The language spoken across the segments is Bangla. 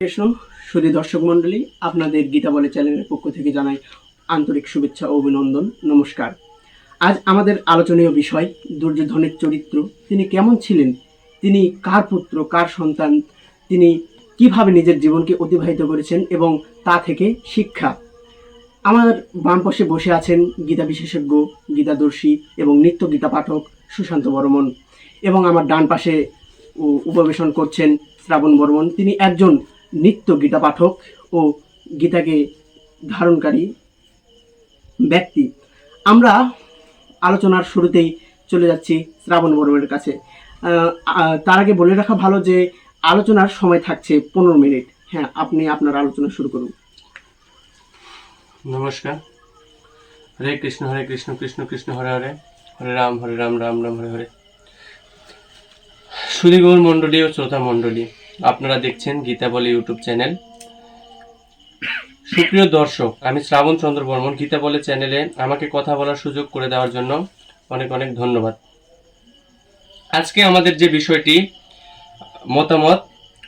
কৃষ্ণ সুধী দর্শক মণ্ডলী, আপনাদের গীতা বলে চ্যানেলের পক্ষ থেকে জানাই আন্তরিক শুভেচ্ছা ও অভিনন্দন। নমস্কার। আজ আমাদের আলোচনীয় বিষয় দুর্যোধনের চরিত্র। তিনি কেমন ছিলেন, তিনি কার পুত্র, কার সন্তান, তিনি কিভাবে নিজের জীবনকে অতিবাহিত করেছেন এবং তা থেকে শিক্ষা। আমার বাম পাশে বসে আছেন গীতা বিশেষজ্ঞ, গীতাদর্শী এবং নিত্য গীতা পাঠক সুশান্ত বর্মন, এবং আমার ডান পাশে উপবেশন করছেন শ্রাবণ বর্মন। তিনি একজন নিত্য গীতা পাঠক ও গীতাকে ধারণকারী ব্যক্তি। আমরা আলোচনার শুরুতেই চলে যাচ্ছি শ্রাবণ বর্মনের কাছে। তার আগে বলে রাখা ভালো যে আলোচনার সময় থাকছে 15 মিনিট। হ্যাঁ, আপনি আপনার আলোচনা শুরু করুন। নমস্কার। হরে কৃষ্ণ কৃষ্ণ কৃষ্ণ হরে হরে, হরে রাম রাম রাম হরে হরে। সুধীগৌর মণ্ডলী ও শ্রোতা মণ্ডলী, আপনারা দেখছেন গীতা বলে ইউটিউব চ্যানেল। সুপ্রিয় দর্শক, আমি শ্রাবণ চন্দ্র বর্মন। গীতা বলে চ্যানেলে আমাকে কথা বলার সুযোগ করে দেওয়ার জন্য অনেক অনেক ধন্যবাদ। আজকে আমাদের যে বিষয়টি মতামত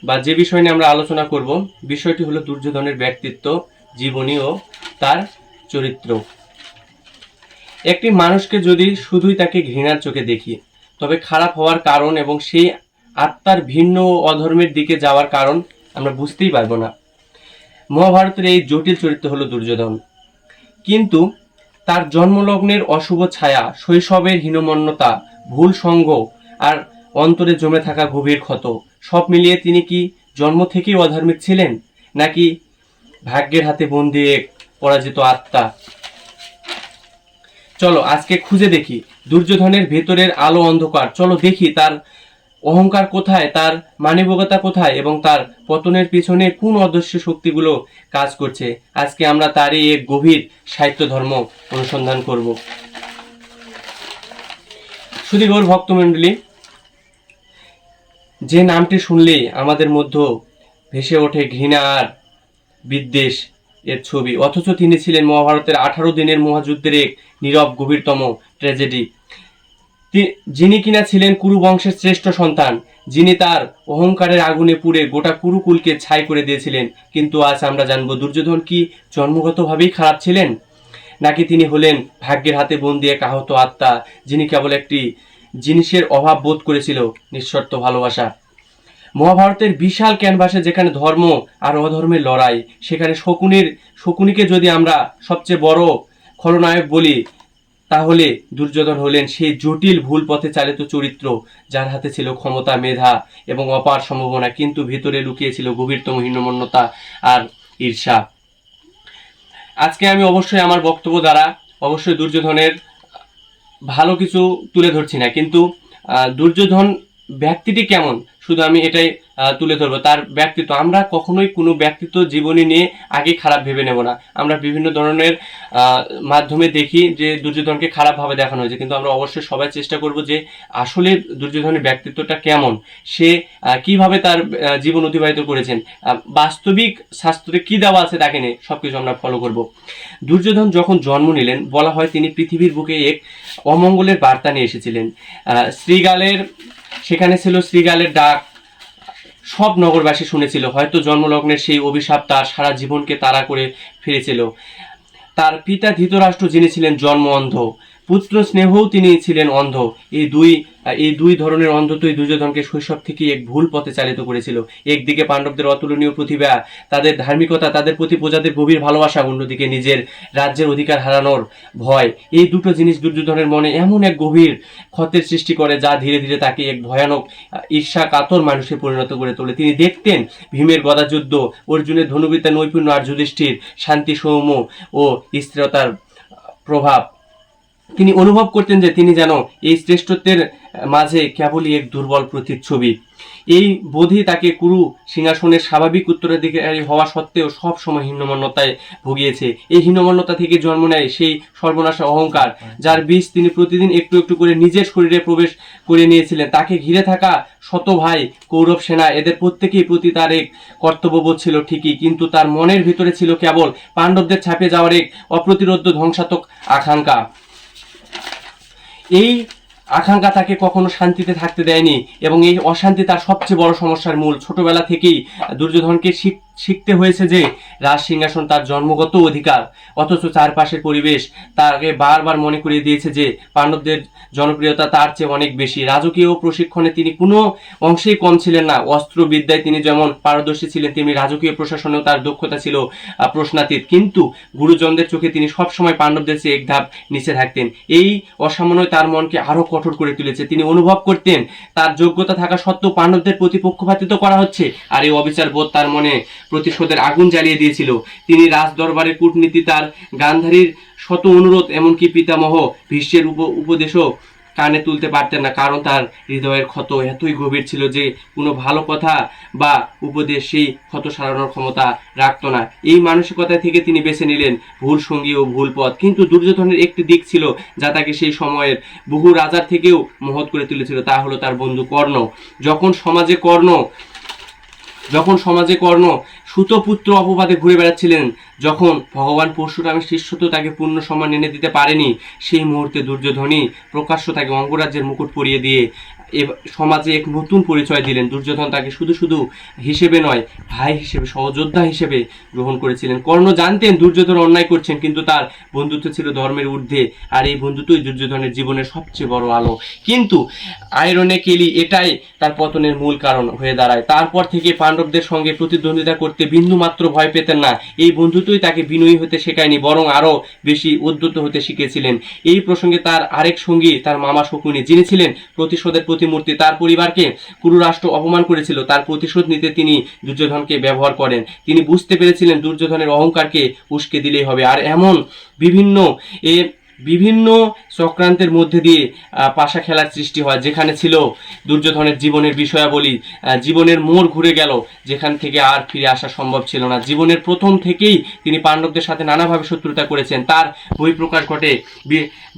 বা যে বিষয় নিয়ে আমরা আলোচনা করব, বিষয়টি হলো দুর্যোধনের ব্যক্তিত্ব, জীবনী ও তার চরিত্র। একটি মানুষকে যদি শুধুই তাকে ঘৃণার চোখে দেখি, তবে খারাপ হওয়ার কারণ এবং সেই আত্মার ভিন্ন অধর্মের দিকে যাওয়ার কারণ আমরা বুঝতেই পারবো না। মহাভারতের এই জটিল চরিত্র হলো দুর্যোধন, কিন্তু তার জন্মলগ্নের অশুভ ছায়া, শৈশবের হীনমন্যতা, ভুল সঙ্গ আর অন্তরে জমে থাকা গভীর ক্ষত, সব মিলিয়ে তিনি কি জন্ম থেকেই অধার্মিক ছিলেন, নাকি ভাগ্যের হাতে বন্দী এক পরাজিত আত্মা? চলো আজকে খুঁজে দেখি দুর্যোধনের ভেতরের আলো অন্ধকার। চলো দেখি তার অহংকার কোথায়, তার মানবিকতা কোথায় এবং তার পতনের পিছনে কোন অদৃশ্য শক্তিগুলো কাজ করছে। আজকে আমরা তারই এক গভীর সাহিত্য ধর্ম অনুসন্ধান করব। সুধীগৌর ভক্তমণ্ডলী, যে নামটি শুনলেই আমাদের মধ্যে ভেসে ওঠে ঘৃণা আর বিদ্বেষ এর ছবি, অথচ তিনি ছিলেন মহাভারতের 18 দিনের মহাযুদ্ধের এক নীরব গভীরতম ট্র্যাজেডি। যিনি কিনা ছিলেন কুরু বংশের শ্রেষ্ঠ সন্তান, যিনি তার অহংকারের আগুনে পুড়ে গোটা কুরুকুলকে ছাই করে দিয়েছিলেন। কিন্তু আজ আমরা জানবো দুর্যোধন কি জন্মগতভাবেই খারাপ ছিলেন, নাকি তিনি হলেন ভাগ্যের হাতে বন্দী এক আহত আত্মা, যিনি কেবল একটি জিনিসের অভাব বোধ করেছিল, নিঃশর্ত ভালোবাসা। মহাভারতের বিশাল ক্যানভাসে যেখানে ধর্ম আর অধর্মের লড়াই, সেখানে শকুনিকে যদি আমরা সবচেয়ে বড় খলনায়ক বলি, তাহলে দুর্যোধন হলেন সেই জটিল ভুল পথে চালিত চরিত্র, যার হাতে ছিল ক্ষমতা, মেধা এবং অপার সম্ভাবনা, কিন্তু ভিতরে লুকিয়েছিল গভীরতম হীনমন্যতা আর ঈর্ষা। আজকে আমি অবশ্যই আমার বক্তব্য দ্বারা অবশ্যই দুর্যোধনের ভালো কিছু তুলে ধরছি না, কিন্তু দুর্যোধন ব্যক্তিটি কেমন শুধু আমি এটাই তুলে ধরবো, তার ব্যক্তিত্ব। আমরা কখনোই কোনো ব্যক্তিত্ব জীবনী নিয়ে আগে খারাপ ভেবে নেব না। আমরা বিভিন্ন ধরনের মাধ্যমে দেখি যে দুর্যোধনকে খারাপভাবে দেখানো হয়েছে, কিন্তু আমরা অবশ্যই সবাই চেষ্টা করব যে আসলে দুর্যোধনের ব্যক্তিত্বটা কেমন, সে কিভাবে তার জীবন অতিবাহিত করেছেন, বাস্তবিক শাস্ত্রে কি দেওয়া আছে তাকে নিয়ে সবকিছু আমরা ফলো করব। দুর্যোধন যখন জন্ম নিলেন, বলা হয় তিনি পৃথিবীর বুকে এক অমঙ্গলের বার্তা নিয়ে এসেছিলেন। শ্রীগালের সেখানে ছিল শ্রীগালের ডাক, সব নগরবাসী শুনেছিল। হয়তো জন্মলগ্নের সেই অভিশাপ তার সারা জীবনকে তাড়া করে ফিরেছিল। তার পিতা ধৃতরাষ্ট্র, যিনি ছিলেন জন্ম অন্ধ, পুত্র স্নেহও তিনি ছিলেন অন্ধ। এই দুই ধরনের অন্ধত্বই দুর্যোধনকে শৈশব থেকে এক ভুল পথে চালিত করেছিল। একদিকে পাণ্ডবদের অতুলনীয় প্রতিভা, তাদের ধার্মিকতা, তাদের প্রতি প্রজাদের গভীর ভালোবাসা, অন্যদিকে নিজের রাজ্যের অধিকার হারানোর ভয়। এই দুটো জিনিস দুর্যোধনের মনে এমন এক গভীর ক্ষতের সৃষ্টি করে, যা ধীরে ধীরে তাকে এক ভয়ানক ঈর্ষা কাতর মানুষে পরিণত করে তোলে। তিনি দেখতেন ভীমের গদাযুদ্ধ, অর্জুনের ধনুবিদ্যা নৈপুণ্য আর যুধিষ্ঠির শান্তি, সৌম্য ও স্থিরতার প্রভাব। তিনি অনুভব করতেন যে তিনি যেন এই শ্রেষ্ঠত্বের মাঝে কেবলই এক দুর্বল প্রতিচ্ছবি। এই বোধই তাকে কুরু সিংহাসনের স্বাভাবিক উত্তরাধিকারী হওয়া সত্ত্বেও সব সময় হীনমন্যতায় ভুগিয়েছে। এই হীনমন্যতা থেকে জন্ম নেয় সেই সর্বনাশা অহংকার, যার বীজ তিনি প্রতিদিন একটু একটু করে নিজের শরীরে প্রবেশ করে নিয়েছিলেন। তাকে ঘিরে থাকা শত ভাই, কৌরব সেনা, এদের প্রত্যেকেই প্রতি তার এক কর্তব্যবোধ ছিল ঠিকই, কিন্তু তার মনের ভিতরে ছিল কেবল পাণ্ডবদের ছাপিয়ে যাওয়ার এক অপ্রতিরোধ্য ধ্বংসাত্মক আকাঙ্ক্ষা। এই আকাঙ্ক্ষা তাকে কখনো শান্তিতে থাকতে দেয়নি এবং এই অশান্তি তার সবচেয়ে বড় সমস্যার মূল। ছোটবেলা থেকেই দুর্যোধনকে শিখতে হয়েছে যে রাজ সিংহাসন তার জন্মগত অধিকার, অথচ চারপাশের পরিবেশ তাকে বারবার মনে করিয়ে দিয়েছে যে পাণ্ডবদের জনপ্রিয়তা তার চেয়ে অনেক বেশি। রাজকীয় প্রশিক্ষণে তিনি কোনো অংশেই কম ছিলেন না। অস্ত্রবিদ্যায় তিনি যেমন পারদর্শী ছিলেন, তেমনি রাজকীয় প্রশাসনেও তার দক্ষতা ছিল প্রশ্নাতীত। কিন্তু গুরুজনদের চোখে তিনি সবসময় পাণ্ডবদের চেয়ে এক ধাপ নিচে থাকতেন। এই অসামান্যই তার মনকে আরো কঠোর করে তুলেছে। তিনি অনুভব করতেন তার যোগ্যতা থাকা সত্ত্বেও পাণ্ডবদের প্রতি পক্ষপাতিত করা হচ্ছে, আর এই অবিচার বোধ তার মনে প্রতিশোধের আগুন জ্বালিয়ে দিয়েছিল। তিনি রাজ দরবারের কূটনীতি, তার গান্ধারীর শত অনুরোধ, এমনকি পিতামহ ভীষ্মের উপদেশও কানে তুলতে পারতেন না, কারণ তার হৃদয়ের ক্ষত এতই গভীর ছিল যে কোনো ভালো কথা বা উপদেশ সেই ক্ষত সারানোর ক্ষমতা রাখত না। এই মানসিকতা থেকে তিনি বেছে নিলেন ভুল সঙ্গী ও ভুল পথ। কিন্তু দুর্যোধনের একটি দিক ছিল যা তাকে সেই সময়ের বহু রাজার থেকেও মহৎ করে তুলেছিল, তা হলো তার বন্ধু কর্ণ। যখন সমাজে কর্ণ সুতপুত্র অপবাদে ঘুরে বেড়াচ্ছিলেন, যখন ভগবান পরশুরামের শিষ্যত্ব তাকে পূর্ণ সম্মান এনে দিতে পারেনি, সেই মুহূর্তে দুর্যোধনই প্রকাশ্য তাকে অঙ্গরাজ্যের মুকুট পরিয়ে দিয়ে সমাজে এক নতুন পরিচয় দিলেন। দুর্যোধন তাকে শুধু শুধু হিসেবে নয়, ভাই হিসেবে, সহযোদ্ধা হিসেবে গ্রহণ করেছিলেন। কর্ণ জানতেন দুর্যোধন অন্যায় করছেন, কিন্তু তার বন্ধুত্ব ছিল ধর্মের ঊর্ধ্বে, আর এই বন্ধুত্বই দুর্যোধনের জীবনের সবচেয়ে বড় আলো। কিন্তু আইরনিক্যালি এটাই তার পতনের মূল কারণ হয়ে দাঁড়ায়। তারপর থেকে পাণ্ডবদের সঙ্গে প্রতিদ্বন্দ্বিতা করতে বিন্দু মাত্র ভয় পেতেন না। এই বন্ধুত্বই তাকে বিনয়ী হতে শেখায়নি, বরং আরো বেশি উদ্যত হতে শিখেছিলেন। এই প্রসঙ্গে তার আরেক সঙ্গী তার মামা শকুনি, যিনি ছিলেন প্রতিশোধের প্রতিমূর্তি। তার পরিবারকে পুরো রাষ্ট্র অপমান করেছিল, তার প্রতিশোধ নিতে তিনি দুর্যোধনকে ব্যবহার করেন। তিনি বুঝতে পেরেছিলেন দুর্যোধনের অহংকারকে উস্কে দিলেই হবে, আর এমন বিভিন্ন চক্রান্তের মধ্যে দিয়ে পাশা খেলার সৃষ্টি হয়, যেখানে ছিল দুর্যোধনের জীবনের বিষয়াবলী। জীবনের মোড় ঘুরে গেল, যেখান থেকে আর ফিরে আসা সম্ভব ছিল না। জীবনের প্রথম থেকেই তিনি পাণ্ডবদের সাথে নানাভাবে শত্রুতা করেছেন। তার বহিঃপ্রকাশ ঘটে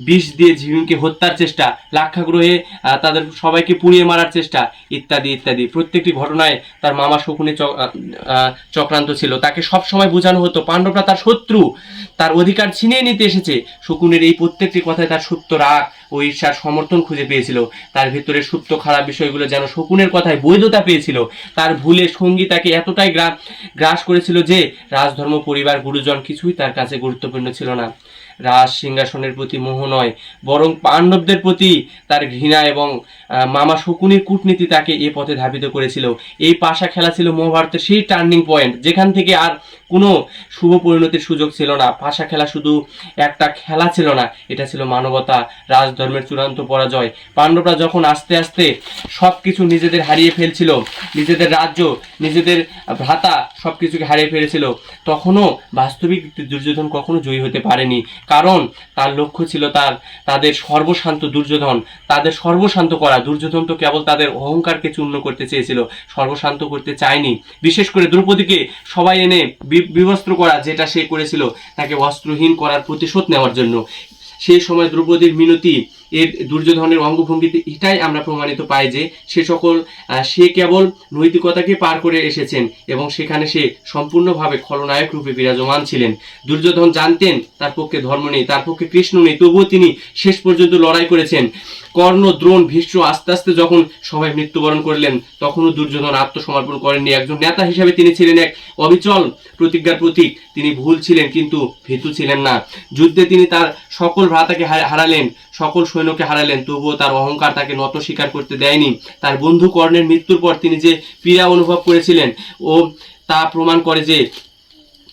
বিষ দিয়ে ঝিমকে হত্যার চেষ্টা, লাক্ষাগ্রহে তাদের সবাইকে পুড়িয়ে মারার চেষ্টা, ইত্যাদি ইত্যাদি। প্রত্যেকটি ঘটনায় তার মামা শকুনি চক্রান্ত ছিল। তাকে সবসময় বোঝানো হতো পাণ্ডবরা তার শত্রু, তার অধিকার ছিনিয়ে নিতে এসেছে। শকুনের এই প্রত্যেকটি কথায় তার সুপ্ত রাগ ও ঈর্ষার সমর্থন খুঁজে পেয়েছিল। তার ভেতরে সুপ্ত খারাপ বিষয়গুলো যেন শকুনের কথায় বৈধতা পেয়েছিল। তার ভুলে সঙ্গী তাকে এতটাই গ্রাস করেছিল যে রাজধর্ম, পরিবার, গুরুজন কিছুই তার কাছে গুরুত্বপূর্ণ ছিল না। রাজ সিংহাসনের প্রতি মোহ নয়, বরং পাণ্ডবদের প্রতি তার ঘৃণা এবং মামা শকুনির কূটনীতি তাকে এ পথে ধাবিত করেছিল। এই পাশা খেলা ছিল মহাভারতের সেই টার্নিং পয়েন্ট, যেখান থেকে আর কোনো শুভ পরিণতির সুযোগ ছিল না। পাশা খেলা শুধু একটা খেলা ছিল না, এটা ছিল মানবতা, রাজধর্মের চূড়ান্ত পরাজয়। পাণ্ডবরা যখন আস্তে আস্তে সবকিছু নিজেদের হারিয়ে ফেলছিল, নিজেদের রাজ্য, নিজেদের ভ্রাতা সবকিছুকে হারিয়ে ফেলেছিল, তখনও বাস্তবিক দুর্যোধন কখনো জয়ী হতে পারেনি। কারণ তার লক্ষ্য ছিল তাদের সর্বশান্ত তাদের সর্বশান্ত করা। দুর্যোধন তো কেবল তাদের অহংকারকে চূর্ণ করতে চেয়েছিল, সর্বশান্ত করতে চায়নি। বিশেষ করে দ্রৌপদীকে সবাই এনে বিবস্ত্র করা, যেটা সে করেছিল তাকে অস্ত্রহীন করার প্রতিশোধ নেওয়ার জন্য। সেই সময় দ্রৌপদীর মিনতি, এর দুর্যোধনের অঙ্গভঙ্গিতে এটাই আমরা প্রমাণিত পাই যে সে কেবল নৈতিকতাকে পার করে এসেছেন, এবং সেখানে সে সম্পূর্ণভাবে খলনায়ক রূপে বিরাজমান ছিলেন। দুর্যোধন জানতেন তার পক্ষে ধর্ম নেই, তার পক্ষে কৃষ্ণ নেই, তবুও তিনি শেষ পর্যন্ত লড়াই করেছেন। কর্ণ, দ্রোণ, ভীষ্ম আস্তে আস্তে যখন সবাই মৃত্যুবরণ করলেন, তখনও দুর্যোধন আত্মসমর্পণ করেননি। একজন নেতা হিসেবে তিনি ছিলেন এক অবিচল প্রতিজ্ঞার প্রতীক। তিনি ভুল ছিলেন, কিন্তু ভীতু ছিলেন না। যুদ্ধে তিনি তার সকল ভ্রাতাকে হারালেন, সকল সৈন্যকে হারালেন, তবুও তার অহংকার তাকে নত স্বীকার করতে দেয়নি। তার বন্ধু কর্ণের মৃত্যুর পর তিনি যে পীড়া অনুভব করেছিলেন, তা প্রমাণ করে যে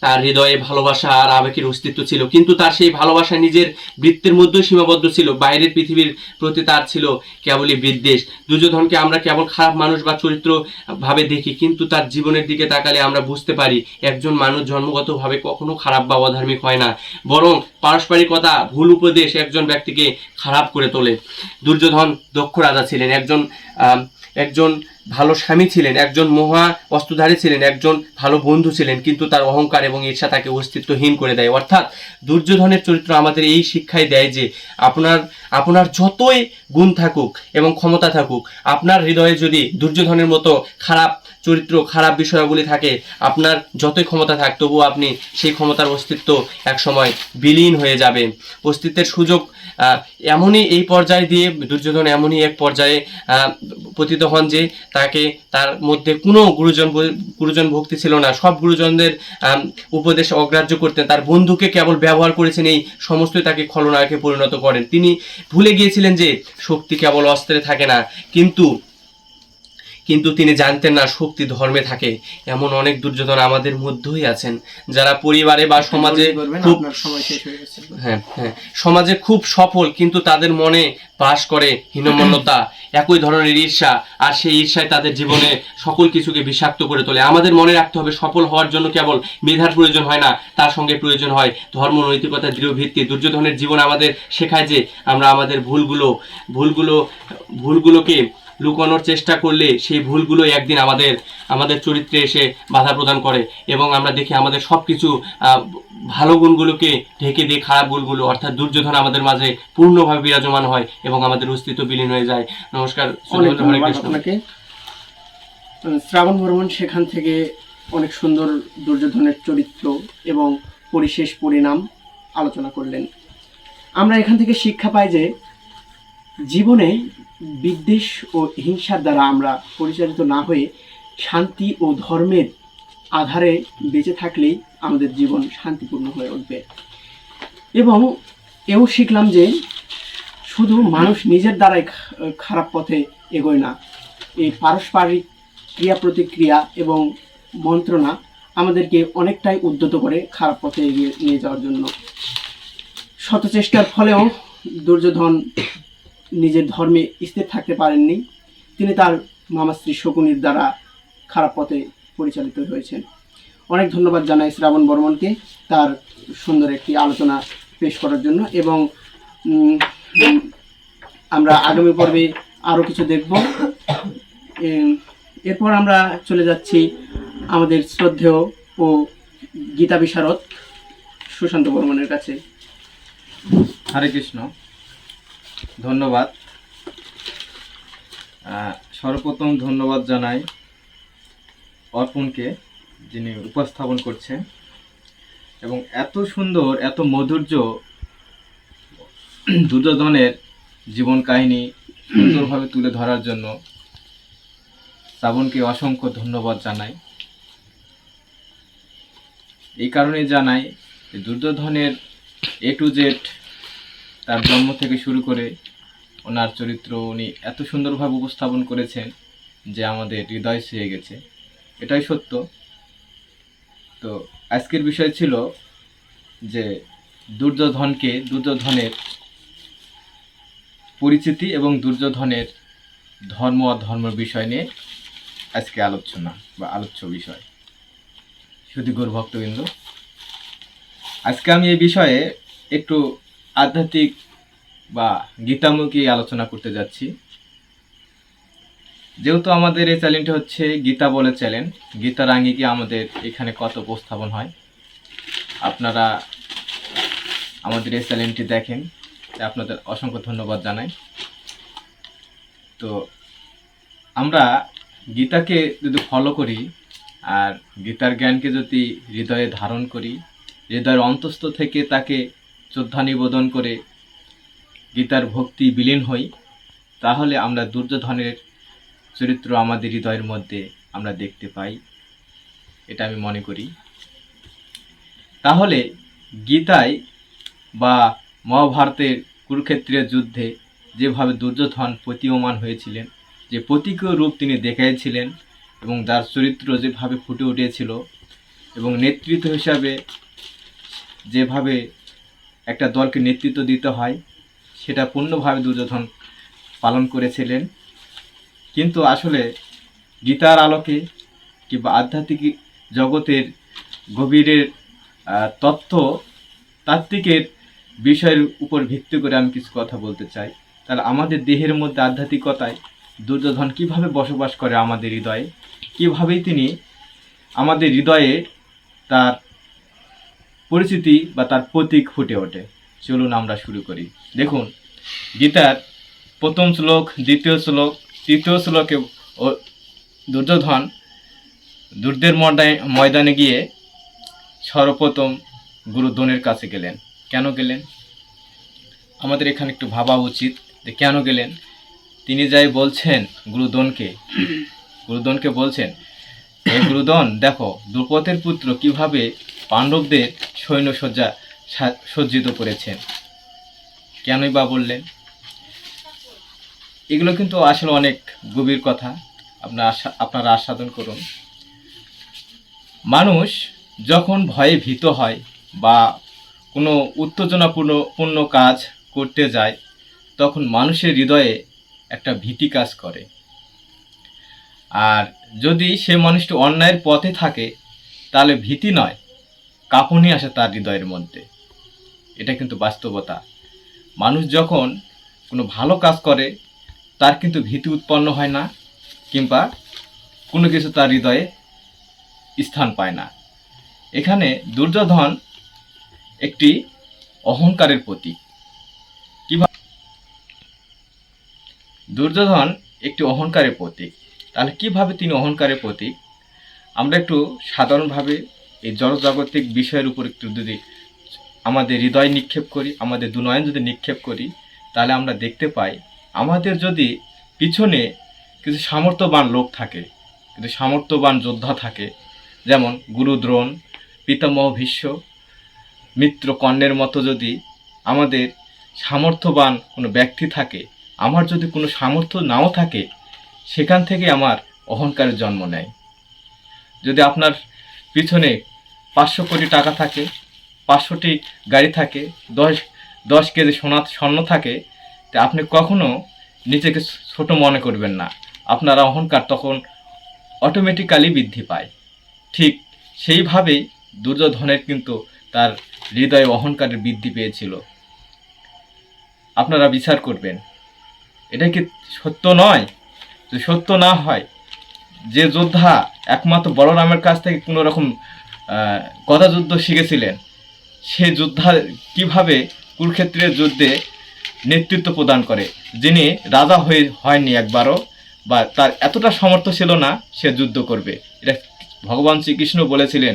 তার হৃদয়ে ভালোবাসা আর আবেগের অস্তিত্ব ছিল, কিন্তু তার সেই ভালোবাসা নিজের বৃত্তের মধ্যেই সীমাবদ্ধ ছিল। বাইরের পৃথিবীর প্রতি তার ছিল কেবলই বিদ্বেষ। দুর্যোধনকে আমরা কেবল খারাপ মানুষ বা চরিত্র ভাবে দেখি, কিন্তু তার জীবনের দিকে তাকালে আমরা বুঝতে পারি একজন মানুষ জন্মগতভাবে কখনো খারাপ বা অধার্মিক হয় না, বরং পারস্পরিকতা, ভুল উপদেশ একজন ব্যক্তিকে খারাপ করে তোলে। দুর্যোধন দক্ষ রাজা ছিলেন, একজন ভালো স্বামী ছিলেন, একজন মহা অস্ত্রধারী ছিলেন, একজন ভালো বন্ধু ছিলেন, কিন্তু তার অহংকার এবং ঈর্ষা তাকে অস্তিত্বহীন করে দেয়। অর্থাৎ দুর্যোধনের চরিত্র আমাদের এই শিক্ষাই দেয় যে আপনার যতই গুণ থাকুক এবং ক্ষমতা থাকুক, আপনার হৃদয়ে যদি দুর্যোধনের মতো খারাপ চরিত্র, খারাপ বিষয়গুলি থাকে, আপনার যতই ক্ষমতা থাক, তবুও আপনি সেই ক্ষমতার অস্তিত্ব একসময় বিলীন হয়ে যাবে। অস্তিত্বের সুযোগ এমনই এই পর্যায়ে দিয়ে দুর্যোধন এমনই এক পর্যায়ে পতিত হন যে তাকে তার মধ্যে কোনো গুরুজন ভক্তি ছিল না। সব গুরুজনদের উপদেশ অগ্রাহ্য করতেন। তার বন্ধুকে কেবল ব্যবহার করেছেন, এই সমস্তই তাকে খলনায়কে পরিণত করেন। তিনি ভুলে গিয়েছিলেন যে শক্তি কেবল অস্ত্রে থাকে না, কিন্তু তিনি জানতেন না শক্তি ধর্মে থাকে। এমন অনেক দুর্যোধন আমাদের মধ্যেই আছেন, যারা পরিবারে বা সমাজে খুব সমাজে খুব সফল, কিন্তু তাদের মনে বাস করে হীনমন্যতা, একই ধরনের ঈর্ষা, আর সেই ঈর্ষায় তাদের জীবনে সকল কিছুকে বিষাক্ত করে তোলে। আমাদের মনে রাখতে হবে, সফল হওয়ার জন্য কেবল মেধার প্রয়োজন হয় না, তার সঙ্গে প্রয়োজন হয় ধর্ম, নৈতিকতা, দৃঢ় ভিত্তি। দুর্যোধনের জীবন আমাদের শেখায় যে আমরা আমাদের ভুলগুলোকে লুকানোর চেষ্টা করলে সেই ভুলগুলো একদিন আমাদের চরিত্রে এসে বাধা প্রদান করে, এবং আমরা দেখি আমাদের সবকিছু ভালো গুণগুলোকে ঢেকে দিয়ে খারাপ গুণগুলো, অর্থাৎ দুর্যোধন আমাদের মাঝে পূর্ণভাবে বিরাজমান হয় এবং আমাদের অস্তিত্ব বিলীন হয়ে যায়। নমস্কার। আপনাকে শ্রাবণ বর্মণ সেখান থেকে অনেক সুন্দর দুর্যোধনের চরিত্র এবং পরিশেষ পরিণাম আলোচনা করলেন। আমরা এখান থেকে শিক্ষা পাই যে জীবনে বিদ্বেষ ও হিংসার দ্বারা আমরা পরিচালিত না হয়ে শান্তি ও ধর্মের আধারে বেঁচে থাকলেই আমাদের জীবন শান্তিপূর্ণ হয়ে উঠবে। এবং এও শিখলাম যে শুধু মানুষ নিজের দ্বারাই খারাপ পথে এগোয় না, এই পারস্পরিক ক্রিয়া প্রতিক্রিয়া এবং মন্ত্রণা আমাদেরকে অনেকটাই উদ্যত করে খারাপ পথে এগিয়ে নিয়ে যাওয়ার জন্য। শত চেষ্টার ফলেও দুর্যোধন নিজের ধর্মে স্থির থাকতে পারেননি। তিনি তার মামাশ্রী শকুনির দ্বারা খারাপ পথে পরিচালিত হয়েছেন। অনেক ধন্যবাদ জানাই শ্রাবণ বর্মণকে তার সুন্দর একটি আলোচনা পেশ করার জন্য। এবং আমরা আগামী পর্বে আরও কিছু দেখব। এরপর আমরা চলে যাচ্ছি আমাদের শ্রদ্ধেয় ও গীতা বিশারদ সুশান্ত বর্মণের কাছে। হরে কৃষ্ণ, ধন্যবাদ। সর্বপ্রথম ধন্যবাদ জানাই অর্পণকে, যিনি উপস্থাপন করছেন এবং এত সুন্দর, এত মধুর্য দুর্যোধনের জীবন কাহিনী সুন্দরভাবে তুলে ধরার জন্য শ্রাবণকে অসংখ্য ধন্যবাদ জানাই। এই কারণে জানাই যে দুর্যোধনের A to Z, তার জন্ম থেকে শুরু করে ওনার চরিত্র উনি এত সুন্দরভাবে উপস্থাপন করেছেন যে আমাদের হৃদয় ছুঁয়ে গেছে, এটাই সত্য। তো আজকের বিষয় ছিল যে দুর্যোধনের পরিচিতি এবং দুর্যোধনের ধর্ম অধর্ম বিষয় নিয়ে আজকে আলোচনা বা আলোচ্য বিষয়। শুধু গৌর ভক্তবৃন্দ, আজকে আমি এই বিষয়ে একটু আধ্যাত্মিক বা গীতামুখী আলোচনা করতে যাচ্ছি। যেহেতু আমাদের এই চ্যানেলটা হচ্ছে গীতা বলে চ্যানেল, গীতার আঙ্গিকে আমাদের এখানে কত উপস্থাপন হয়, আপনারা আমাদের এই চ্যানেলটি দেখেন, আপনাদের অসংখ্য ধন্যবাদ জানাই। তো আমরা গীতাকে যদি ফলো করি আর গীতার জ্ঞানকে যদি হৃদয়ে ধারণ করি, হৃদয়ের অন্তস্থ থেকে তাকে শ্রদ্ধা নিবেদন করে গীতার ভক্তি বিলীন হই, তাহলে আমরা দুর্যোধনের চরিত্র আমাদের হৃদয়ের মধ্যে আমরা দেখতে পাই, এটা আমি মনে করি। তাহলে গীতায় বা মহাভারতের কুরুক্ষেত্রের যুদ্ধে যেভাবে দুর্যোধন প্রতীয়মান হয়েছিলেন, যে প্রতীকীয় রূপ তিনি দেখিয়েছিলেন এবং তার চরিত্র যেভাবে ফুটে উঠেছিল এবং নেতৃত্ব হিসাবে যেভাবে একটা দলকে নেতৃত্ব দিতে হয় সেটা পূর্ণভাবে দুর্যোধন পালন করেছিলেন। কিন্তু আসলে গীতার আলোকে কিংবা আধ্যাত্মিক জগতের গভীরের তাত্ত্বিকের বিষয়ের উপর ভিত্তি করে আমি কিছু কথা বলতে চাই। তাহলে আমাদের দেহের মধ্যে আধ্যাত্মিকতায় দুর্যোধন কিভাবে বসবাস করে আমাদের হৃদয়ে, কীভাবেই তিনি আমাদের হৃদয়ে তার পরিচিতি বা তার প্রতীক ফুটে ওঠে। চলুন আমরা শুরু করি। দেখুন, গীতার প্রথম শ্লোক, দ্বিতীয় শ্লোক, তৃতীয় শ্লোকে দুর্যোধন যুদ্ধের ময়দানে গিয়ে সর্বপ্রথম গুরু দ্রোণের কাছে গেলেন। কেন গেলেন? আমাদের এখানে একটু ভাবা উচিত যে কেন গেলেন। তিনি যাই বলছেন গুরুদনকে বলছেন, হে গুরুদন, দেখো দ্রৌপদের পুত্র কিভাবে পাণ্ডবদের সৈন্যসজ্জা সজ্জিত করেছেন। কেনই বা বললেন? এগুলো কিন্তু আসলে অনেক গভীর কথা, আপনারা আস্বাদন করুন। মানুষ যখন ভয়ে ভীত হয় বা কোনো উত্তেজনাপূর্ণ কাজ করতে যায়, তখন মানুষের হৃদয়ে একটা ভীতি কাজ করে। আর যদি সে মানুষটি অন্যায়ের পথে থাকে, তাহলে ভীতি নয়, কাঁপুনি আসে তার হৃদয়ের মধ্যে। এটা কিন্তু বাস্তবতা। মানুষ যখন কোনো ভালো কাজ করে, তার কিন্তু ভীতি উৎপন্ন হয় না, কিংবা কোনো কিছু তার হৃদয়ে স্থান পায় না। এখানে দুর্যোধন একটি অহংকারের প্রতীক। দুর্যোধন একটি অহংকারের প্রতীক। তাহলে কিভাবে তিনি অহংকারের প্রতীক? আমরা একটু সাধারণভাবে এই জড়জাগতিক বিষয়ের উপর একটু যদি আমাদের হৃদয় নিক্ষেপ করি, আমাদের দুনয়ন যদি নিক্ষেপ করি, তাহলে আমরা দেখতে পাই আমাদের যদি পিছনে কিছু সামর্থ্যবান লোক থাকে, কিছু সামর্থ্যবান যোদ্ধা থাকে, যেমন গুরু দ্রোণ, পিতামহ ভীষ্ম, মিত্র কর্ণের মতো যদি আমাদের সামর্থ্যবান কোনো ব্যক্তি থাকে, আমার যদি কোনো সামর্থ্য নাও থাকে, সেখান থেকে আমার অহংকারের জন্ম নেয়। যদি আপনার পিছনে 500 কোটি টাকা থাকে, 500টি গাড়ি থাকে, 10 কেজি স্বর্ণ থাকে, তা আপনি কখনো নিজেকে ছোট মনে করবেন না। আপনার অহংকার তখন অটোমেটিক্যালি বৃদ্ধি পায়। ঠিক সেইভাবেই দুর্যোধনের কিন্তু তার হৃদয়ে অহংকারের বৃদ্ধি পেয়েছিল। আপনারা বিচার করবেন, এটা কি সত্য নয়? যদি সত্য না হয়, যে যোদ্ধা একমাত্র বলরামের কাছ থেকে কোনো রকম গদাযুদ্ধ শিখেছিলেন, সে যোদ্ধা কিভাবে কুরুক্ষেত্রের যুদ্ধে নেতৃত্ব প্রদান করে, যিনি রাজা হয়নি একবারও, বা তার এতটা সামর্থ্য ছিল না সে যুদ্ধ করবে। এটা ভগবান শ্রীকৃষ্ণ বলেছিলেন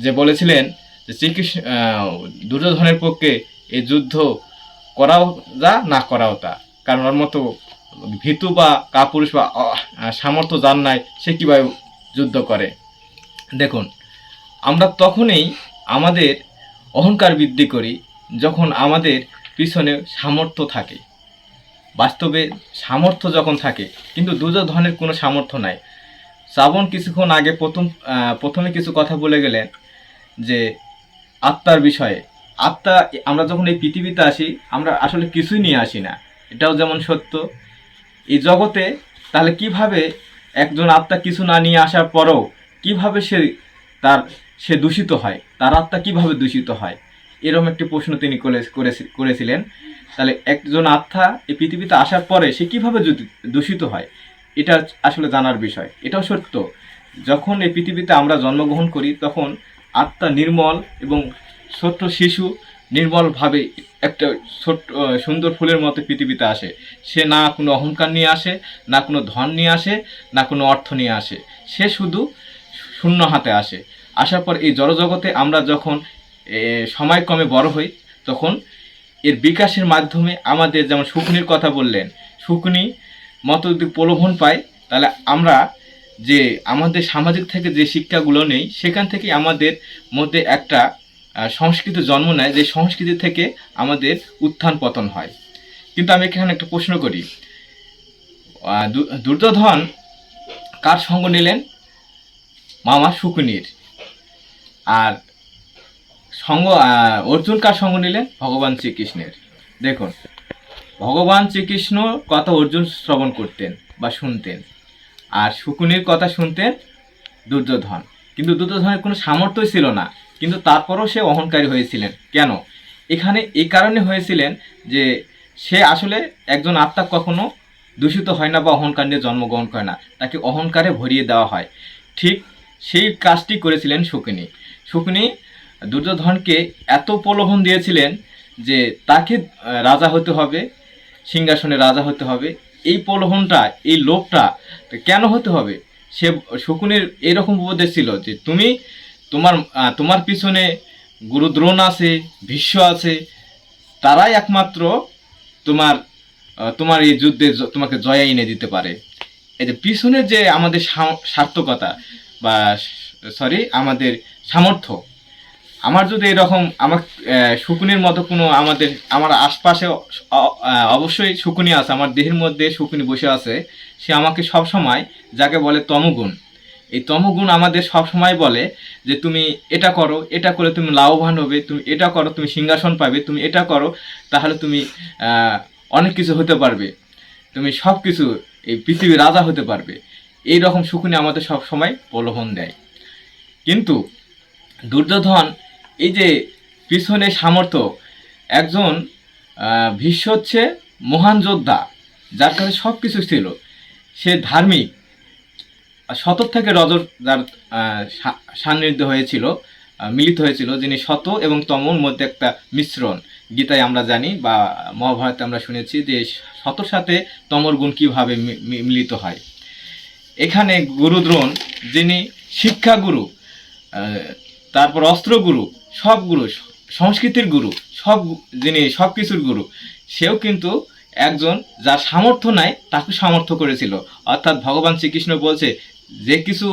যে বলেছিলেন যে শ্রীকৃষ্ণ দুর্যোধনের পক্ষে এই যুদ্ধ করাও যা, না করাও তা, কারণ ওর মতো ভীতু বা কাপুরুষ বা সামর্থ্য যার নাই, সে কীভাবে যুদ্ধ করে। দেখুন, আমরা তখনই আমাদের অহংকার বৃদ্ধি করি যখন আমাদের পিছনে সামর্থ্য থাকে। বাস্তবে সামর্থ্য যখন থাকে, কিন্তু দুর্যোধনের কোনো সামর্থ্য নাই। শ্রাবণ কিছুক্ষণ আগে প্রথমে কিছু কথা বলে গেলেন যে আত্মার বিষয়ে। আত্মা, আমরা যখন এই পৃথিবীতে আসি, আমরা আসলে কিছুই নিয়ে আসি না, এটাও যেমন সত্য। এই জগতে তাহলে কিভাবে একজন আত্মা কিছু না নিয়ে আসার পরও কিভাবে সে দূষিত হয়, তার আত্মা কিভাবে দূষিত হয়, এরকম একটি প্রশ্ন তিনি করেছিলেন। তাহলে একজন আত্মা এই পৃথিবীতে আসার পরে সে কিভাবে দূষিত হয়, এটা আসলে জানার বিষয়। এটাও সত্য, যখন এই পৃথিবীতে আমরা জন্মগ্রহণ করি, তখন আত্মা নির্মল এবং ছোট্ট শিশু নির্মলভাবে একটা ছোট্ট সুন্দর ফুলের মতো পৃথিবীতে আসে। সে না কোনো অহংকার নিয়ে আসে, না কোনো ধন নিয়ে আসে, না কোনো অর্থ নিয়ে আসে, সে শুধু শূন্য হাতে আসে। আসার পর এই জড়জগতে আমরা যখন সময়ক্রমে বড় হই, তখন এর বিকাশের মাধ্যমে আমাদের, যেমন শকুনির কথা বললেন, শকুনি মতো যদি প্রলোভন পাই, তাহলে আমরা যে আমাদের সামাজিক থেকে যে শিক্ষাগুলো নেই, সেখান থেকে আমাদের মধ্যে একটা সংস্কৃতি জন্ম নেয়, যে সংস্কৃতি থেকে আমাদের উত্থান পতন হয়। কিন্তু আমি এখানে একটা প্রশ্ন করি, দুর্যোধন কার সঙ্গ নিলেন? মামা শকুনির। আর অর্জুন কার সঙ্গ নিলেন? ভগবান শ্রীকৃষ্ণের। দেখুন, ভগবান শ্রীকৃষ্ণ কথা অর্জুন শ্রবণ করতেন বা শুনতেন, আর শকুনির কথা শুনতেন দুর্যোধন। কিন্তু দুর্যোধনের কোনো সামর্থ্যই ছিল না, কিন্তু তারপরও সে অহংকারী হয়েছিলেন। কেন? এখানে এই কারণে হয়েছিলেন যে সে আসলে একজন আত্মা কখনো দূষিত হয় না বা অহংকার নিয়ে জন্মগ্রহণ করে না, তাকে অহংকারে ভরিয়ে দেওয়া হয়। ঠিক সেই কাজটি করেছিলেন শকুনি। শকুনি দুর্যোধনকে এত প্রলোভন দিয়েছিলেন যে তাকে রাজা হতে হবে, সিংহাসনে রাজা হতে হবে। এই প্রলোভনটা, এই লোভটা কেন হতে হবে? শকুনির এরকম উপদেশ ছিল যে তোমার পিছনে গুরু দ্রোণ আছে, ভীষ্ম আছে, তারাই একমাত্র তোমার তোমার এই যুদ্ধে তোমাকে জয় এনে দিতে পারে। এই যে পিছনে যে আমাদের সার্থকতা বা সরি আমাদের সামর্থ্য, আমার যদি এরকম আমার শকুনির মতো কোনো আমার আশপাশে অবশ্যই শকুনি আছে, আমার দেহের মধ্যে শকুনি বসে আছে, সে আমাকে সব সময় যাকে বলে তমগুণ, এই তমগুণ আমাদের সব সময় বলে যে তুমি এটা করো, এটা করে তুমি লাভবান হবে, তুমি এটা করো তুমি সিংহাসন পাবে, তুমি এটা করো তাহলে তুমি অনেক কিছু হতে পারবে, তুমি সব কিছু এই পৃথিবীর রাজা হতে পারবে। এই রকম শকুনি আমাদের সব সময় প্রলোভন দেয়। কিন্তু দুর্যোধন এই যে পিছনে সামর্থ্য, একজন ভীষ্ম হচ্ছে মহান যোদ্ধা, যার কাছে সব কিছু ছিল, সে ধার্মিক, শতর থেকে রজর যার সান্নিধ্য হয়েছিল, মিলিত হয়েছিল, যিনি শত এবং তমর মধ্যে একটা মিশ্রণ। গীতায় আমরা জানি বা মহাভারতে আমরা শুনেছি যে শতর সাথে তমর গুণ কীভাবে মিলিত হয়। এখানে গুরুদ্রোণ, যিনি শিক্ষাগুরু, তারপর অস্ত্রগুরু, সব গুরু, সংস্কৃতির গুরু, যিনি সব কিছুর গুরু, সেও কিন্তু একজন যার সামর্থ্য নাই তাকে সামর্থ্য করেছিল। অর্থাৎ ভগবান শ্রীকৃষ্ণ বলছে যে কিছু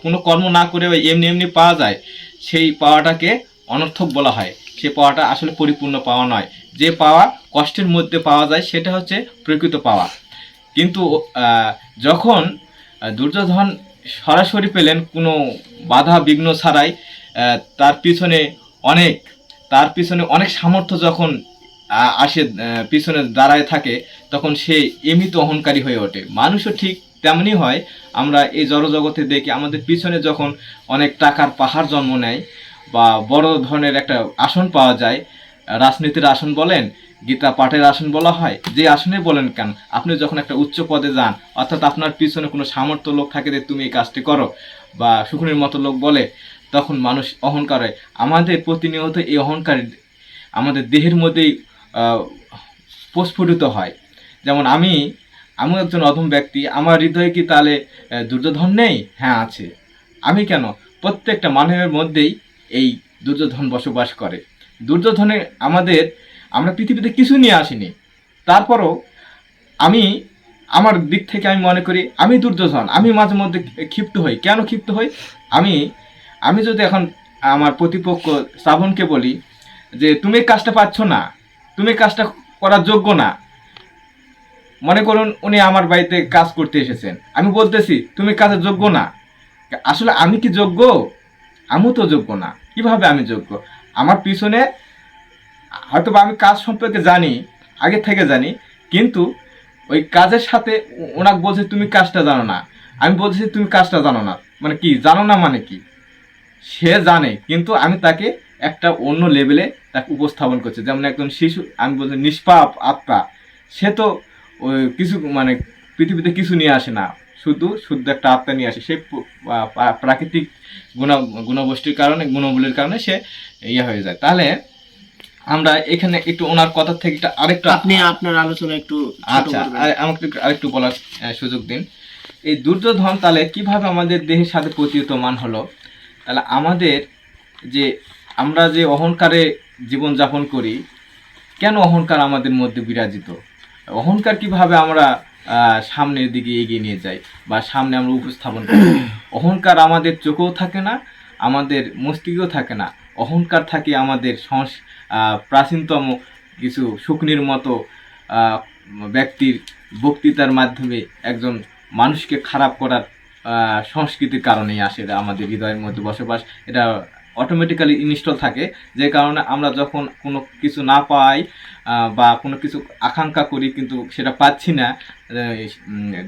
কোনো কর্ম না করে এমনি এমনি পাওয়া যায়, সেই পাওয়াটাকে অনর্থক বলা হয়। সে পাওয়াটা আসলে পরিপূর্ণ পাওয়া নয়। যে পাওয়া কষ্টের মধ্যে পাওয়া যায় সেটা হচ্ছে প্রকৃত পাওয়া। কিন্তু যখন দুর্যোধন সরাসরি পেলেন কোনো বাধা বিঘ্ন ছাড়াই, তার পিছনে অনেক সামর্থ্য যখন আসে, পিছনে দাঁড়ায় থাকে, তখন সে এমনিত অহংকারী হয়ে ওঠে। মানুষও ঠিক তেমনই হয়। আমরা এই জড়জগতে দেখি আমাদের পিছনে যখন অনেক টাকার পাহাড় জন্ম নেয় বা বড় ধরনের একটা আসন পাওয়া যায়, রাজনীতির আসন বলেন, গীতা পাঠের আসন বলা হয়, যে আসনে বলেন কেন, আপনি যখন একটা উচ্চ পদে যান, অর্থাৎ আপনার পিছনে কোনো সামর্থ্য লোক থাকে যে তুমি এই কাজটি করো, বা শকুনির মতো লোক বলে, তখন মানুষ অহংকার হয়। আমাদের প্রতিনিয়ত এই অহংকার আমাদের দেহের মধ্যেই প্রস্ফুটিত হয়। যেমন আমি একজন অধম ব্যক্তি, আমার হৃদয়ে কি তাহলে দুর্যোধন নেই? হ্যাঁ আছে। আমি কেন? প্রত্যেকটা মানুষের মধ্যেই এই দুর্যোধন বসবাস করে। দুর্যোধনে আমরা পৃথিবীতে কিছু নিয়ে আসিনি, তারপরও আমার দিক থেকে আমি মনে করি আমি দুর্যোধন। আমি মাঝে মধ্যে ক্ষিপ্ত হই। কেন ক্ষিপ্ত হই? আমি যদি এখন আমার প্রতিপক্ষ শ্রাবণকে বলি যে তুমি কাজটা পাচ্ছ না, তুমি কাজটা করার যোগ্য না, মনে করুন উনি আমার বাড়িতে কাজ করতে এসেছেন, আমি বলতেছি তুমি কাজের যোগ্য না, আসলে আমি কি যোগ্য? আমিও তো যোগ্য না। কিভাবে আমি যোগ্য? আমার পিছনে হয়তো আমি কাজ সম্পর্কে জানি, আগে থেকে জানি, কিন্তু ওই কাজের সাথে ওনাকে বলছে তুমি কাজটা জানো না, আমি বলছি তুমি কাজটা জানো না। মানে কি জানো না মানে কি? সে জানে, কিন্তু আমি তাকে একটা অন্য লেভেলে তাকে উপস্থাপন করছি। যেমন একজন শিশু, আমি বলছি নিষ্পাপ আত্মা, সে তো ওই কিছু মানে পৃথিবীতে কিছু নিয়ে আসে না, শুধু একটা আত্মা নিয়ে আসে। সে প্রাকৃতিক গুণগোষ্ঠীর কারণে, গুণবলীর কারণে সে ইয়ে হয়ে যায়। তাহলে আমরা এখানে একটু ওনার কথা থেকে আরেকটু, আপনি আপনার আলোচনা একটু আচ্ছা আমাকে আরেকটু বলার সুযোগ দিন। এই দুর্যোধন তাহলে কিভাবে আমাদের দেহের সাথে প্রতীয়মান হলো? তাহলে আমরা যে অহংকারে জীবনযাপন করি, কেন অহংকার আমাদের মধ্যে বিরাজিত? অহংকার কিভাবে আমরা সামনের দিকে এগিয়ে নিয়ে যাই বা সামনে আমরা উপস্থাপন করি? অহংকার আমাদের চোখেও থাকে না, আমাদের মস্তিষ্কেও থাকে না। অহংকার থাকে আমাদের প্রাচীনতম কিছু শকুনির মতো ব্যক্তির বক্তৃতার মাধ্যমে একজন মানুষকে খারাপ করার সংস্কৃতির কারণেই আসে। আমাদের হৃদয়ের মধ্যে বসবাস, এটা অটোমেটিক্যালি ইনস্টল থাকে, যে কারণে আমরা যখন কোনো কিছু না পাই বা কোনো কিছু আকাঙ্ক্ষা করি কিন্তু সেটা পাচ্ছি না।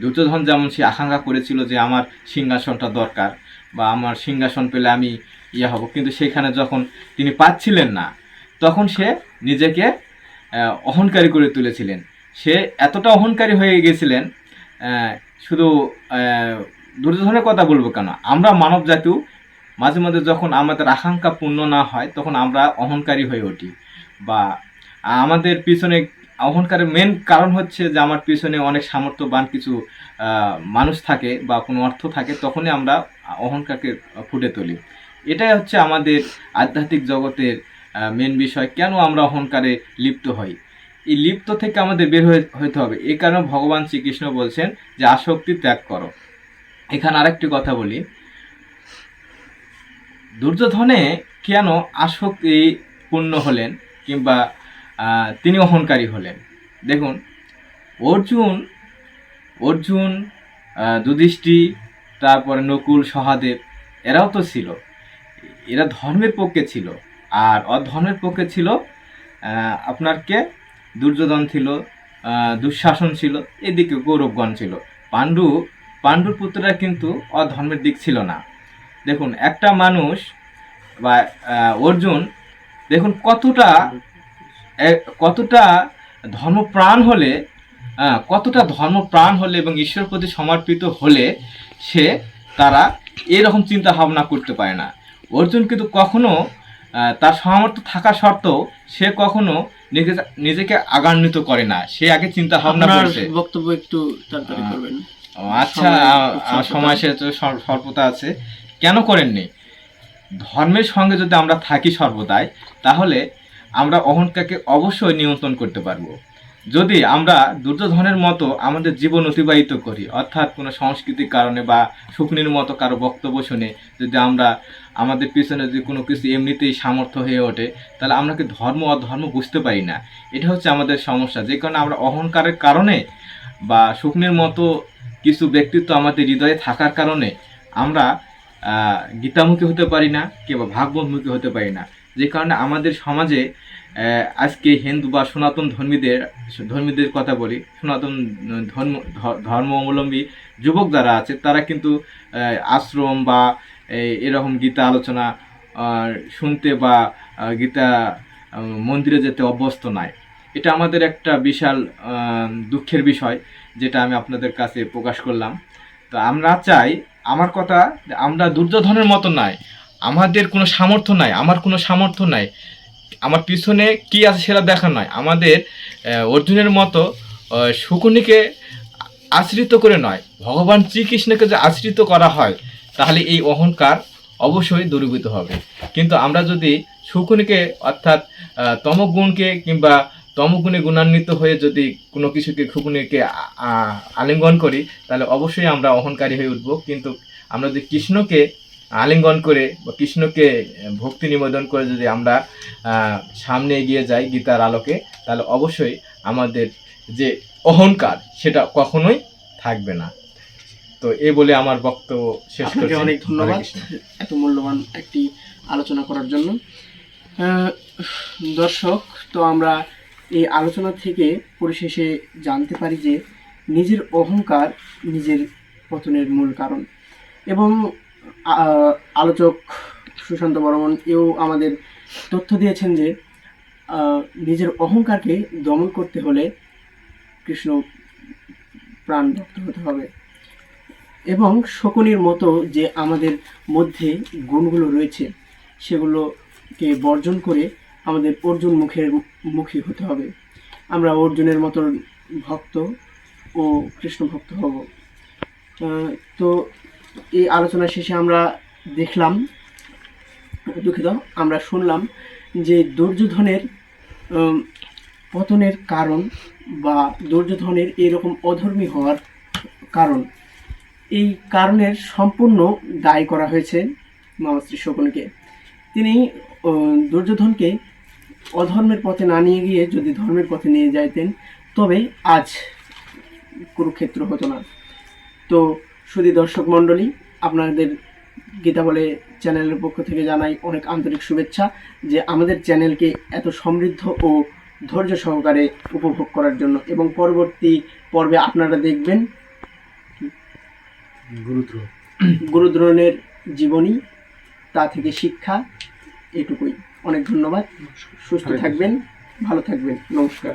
দুর্যোধন যেমন সে আকাঙ্ক্ষা করেছিল যে আমার সিংহাসনটা দরকার বা আমার সিংহাসন পেলে আমি হব, কিন্তু সেখানে যখন তিনি পাচ্ছিলেন না, তখন সে নিজেকে অহংকারী করে তুলেছিলেন। সে এতটা অহংকারী হয়ে গেছিলেন, শুধু দুর্যোধনের কথা বলবো কেন, আমরা মানব জাতিও মাঝে মাঝে যখন আমাদের আকাঙ্ক্ষা পূর্ণ না হয় তখন আমরা অহংকারী হয়ে উঠি। বা আমাদের পিছনে অহংকারের মেন কারণ হচ্ছে যে আমার পিছনে অনেক সামর্থ্যবান কিছু মানুষ থাকে বা কোনো অর্থ থাকে, তখনই আমরা অহংকারকে ফুটে তুলি। এটাই হচ্ছে আমাদের আধ্যাত্মিক জগতের মেন বিষয়, কেন আমরা অহংকারে লিপ্ত হই। এই লিপ্ত থেকে আমাদের বের হইতে হবে। এই কারণে ভগবান শ্রীকৃষ্ণ বলছেন যে আসক্তি ত্যাগ করো। এখানে আরেকটি কথা বলি, দুর্যোধনে কেন আসক্তি পূর্ণ হলেন কিংবা তিনি অহংকারী হলেন। দেখুন, অর্জুন যুধিষ্ঠির, তারপরে নকুল, সহদেব, এরাও তো ছিল, এরা ধর্মের পক্ষে ছিল। আর অধর্মের পক্ষে ছিল আপনার কে, দুর্যোধন ছিল, দুঃশাসন ছিল, এদিকে কৌরবগণ ছিল। পাণ্ডুর পুত্ররা কিন্তু অধর্মের দিক ছিল না। দেখুন, একটা মানুষ বা অর্জুন দেখুন কতটা ধর্মপ্রাণ হলে এবং ঈশ্বর প্রতি সমর্পিত হলে তারা এরকম চিন্তা ভাবনা করতে পারে না। অর্জুন কিন্তু কখনো তার সামর্থ্য থাকা সত্ত্বেও সে কখনো নিজেকে আগান্বিত করে না, সে আগে চিন্তা ভাবনা করছে। বক্তব্য একটু তাড়াতাড়ি করবেন। আচ্ছা, সময় শেষ, স্বল্পতা আছে। কেন করেননি? ধর্মের সঙ্গে যদি আমরা থাকি সর্বদাই, তাহলে আমরা অহংকারকে অবশ্যই নিয়ন্ত্রণ করতে পারবো। যদি আমরা দুর্যোধনের মতো আমাদের জীবন অতিবাহিত করি, অর্থাৎ কোনো সাংস্কৃতিক কারণে বা শুকনির মতো কারো বক্তব্য শুনে যদি আমরা আমাদের পিছনে যদি কোনো কিছু এমনিতেই সামর্থ্য হয়ে ওঠে, তাহলে আমরা কি ধর্ম অধর্ম বুঝতে পারি না। এটা হচ্ছে আমাদের সমস্যা। যে কারণে আমরা অহংকারের কারণে বা শুকনির মতো কিছু ব্যক্তিত্ব আমাদের হৃদয়ে থাকার কারণে আমরা গীতামুখী হতে পারি না কিংবা ভাগবতমুখী হতে পারি না। যে কারণে আমাদের সমাজে আজকে হিন্দু বা সনাতন ধর্মীদের কথা বলি, সনাতন ধর্ম অবলম্বী যুবক যারা আছে, তারা কিন্তু আশ্রম বা এরকম গীতা আলোচনা শুনতে বা গীতা মন্দিরে যেতে অভ্যস্ত নয়। এটা আমাদের একটা বিশাল দুঃখের বিষয়, যেটা আমি আপনাদের কাছে প্রকাশ করলাম। তো আমরা চাই, আমার কথা, আমরা দুর্যোধনের মতো নয়, আমাদের কোনো সামর্থ্য নাই, আমার পিছনে কি আছে সেটা দেখা নয়, আমাদের অর্জুনের মতো শকুনিকে আশ্রিত করে নয়, ভগবান শ্রীকৃষ্ণকে যে আশ্রিত করা হয়, তাহলে এই অহংকার অবশ্যই দূরীভূত হবে। কিন্তু আমরা যদি শকুনিকে অর্থাৎ তমগুণকে কিংবা তমগুণে গুণান্বিত হয়ে যদি কোনো কিছুকে শকুনিকে আলিঙ্গন করি, তাহলে অবশ্যই আমরা অহংকারী হয়ে উঠব। কিন্তু আমরা যদি কৃষ্ণকে আলিঙ্গন করে বা কৃষ্ণকে ভক্তি নিবেদন করে যদি আমরা সামনে এগিয়ে যাই গীতার আলোকে, তাহলে অবশ্যই আমাদের যে অহংকার সেটা কখনোই থাকবে না। তো এই বলে আমার বক্তব্য শেষ করছি। অনেক ধন্যবাদ এত মূল্যবান একটি আলোচনা করার জন্য। দর্শক, তো আমরা এই আলোচনা থেকে পরিশেষে জানতে পারি যে নিজের অহংকার নিজের পতনের মূল কারণ। এবং আলোচক সুশান্ত বর্মন এও আমাদের তথ্য দিয়েছেন যে নিজের অহংকারকে দমন করতে হলে কৃষ্ণ প্রাণ ভক্ত হতে হবে। এবং শকুনির মতো যে আমাদের মধ্যে গুণগুলো রয়েছে, সেগুলোকে বর্জন করে আমাদের অর্জুন মুখী হতে হবে। আমরা অর্জুনের মতো ভক্ত ও কৃষ্ণ ভক্ত হব। তো এই আলোচনা শেষে আমরা আমরা শুনলাম যে দুর্যোধনের পতনের কারণ বা দুর্যোধনের এরকম অধর্মী হওয়ার কারণ, এই কারণের সম্পূর্ণ দায়ী করা হয়েছে মামাশ্রী শকুনিকে। তিনি দুর্যোধনকে অধর্মের পথে না নিয়ে গিয়ে যদি ধর্মের পথে নিয়ে যাইতেন, তবে আজ কুরুক্ষেত্র হতো না। তো শুধু দর্শক মণ্ডলী, আপনাদের গীতা বলে চ্যানেলের পক্ষ থেকে জানাই অনেক আন্তরিক শুভেচ্ছা যে আমাদের চ্যানেলকে এত সমৃদ্ধ ও ধৈর্য সহকারে উপভোগ করার জন্য। এবং পরবর্তী পর্বে আপনারা দেখবেন গুরুদ্রোণের জীবনী, তা থেকে শিক্ষা, এটুকুই। অনেক ধন্যবাদ। সুস্থ থাকবেন, ভালো থাকবেন। নমস্কার।